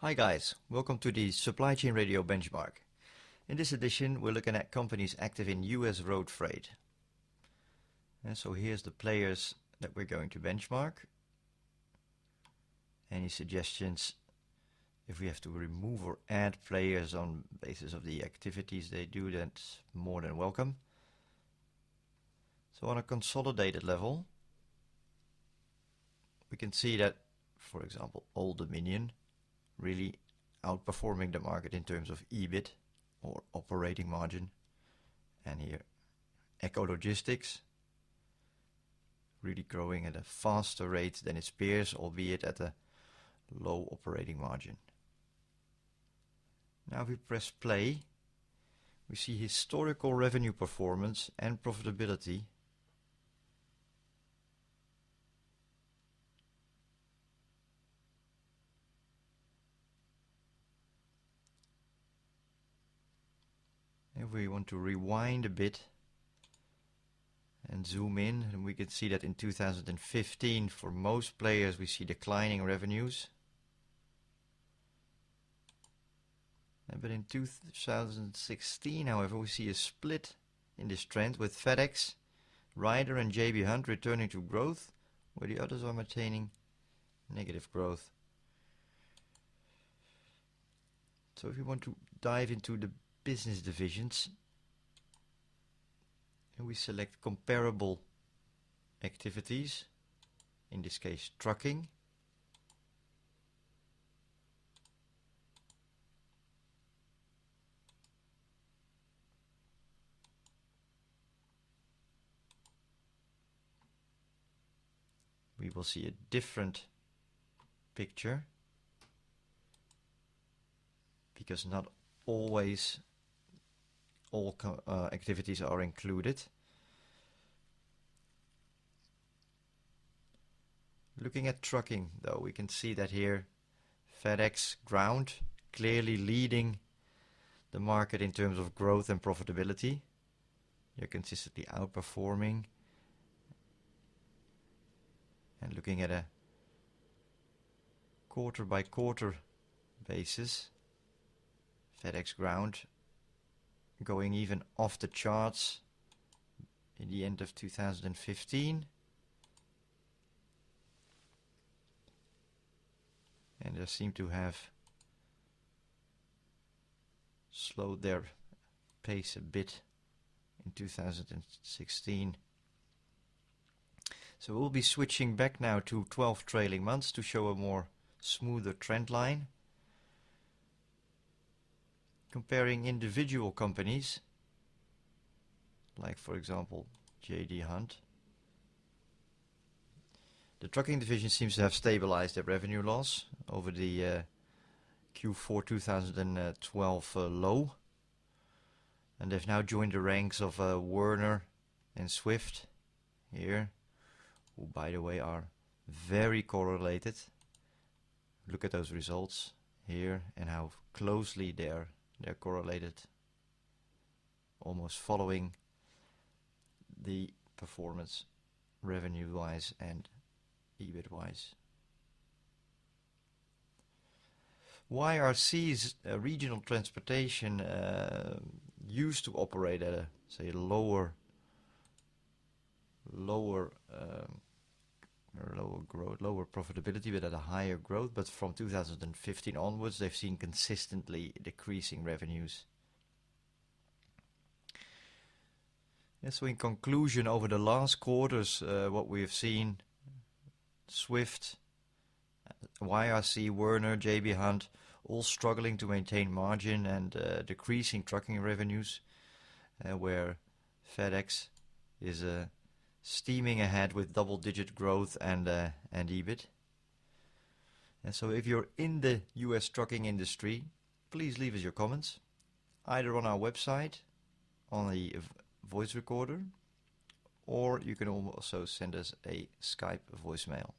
Hi guys, welcome to the Supply Chain Radio benchmark. In this edition we're looking at companies active in US road freight. And so here's the players that we're going to benchmark. Any suggestions if we have to remove or add players on basis of the activities they do, that's more than welcome. So on a consolidated level we can see that, for example, Old Dominion really outperforming the market in terms of EBIT or operating margin. And here Echo Logistics really growing at a faster rate than its peers, albeit at a low operating margin. Now if we press play, we see historical revenue performance and profitability If we want to rewind a bit and zoom in, and we can see that in 2015 for most players we see declining revenues. But in 2016, however, we see a split in this trend with FedEx, Ryder and JB Hunt returning to growth, where the others are maintaining negative growth. So if you want to dive into the business divisions, and we select comparable activities, in this case trucking, we will see a different picture, because not always all activities are included. Looking at trucking though, we can see that here FedEx Ground clearly leading the market in terms of growth and profitability. They're consistently outperforming. And looking at a quarter by quarter basis, FedEx Ground going even off the charts in the end of 2015, and they seem to have slowed their pace a bit in 2016. So we'll be switching back now to 12 trailing months to show a more smoother trend line. Comparing individual companies, like for example JD Hunt. The trucking division seems to have stabilized their revenue loss over the Q4 2012 low, and they've now joined the ranks of Werner and Swift here, who by the way are very correlated. Look at those results here and how closely they're correlated, almost following the performance revenue wise and EBIT wise. YRC's regional transportation used to operate at a, say, lower growth, lower profitability, but at a higher growth. But from 2015 onwards, they've seen consistently decreasing revenues. Yeah, so in conclusion, over the last quarters, what we have seen, Swift, YRC, Werner, JB Hunt, all struggling to maintain margin and decreasing trucking revenues, where FedEx is steaming ahead with double-digit growth and EBIT. And so if you're in the US trucking industry, please leave us your comments, either on our website, on the voice recorder, or you can also send us a Skype voicemail.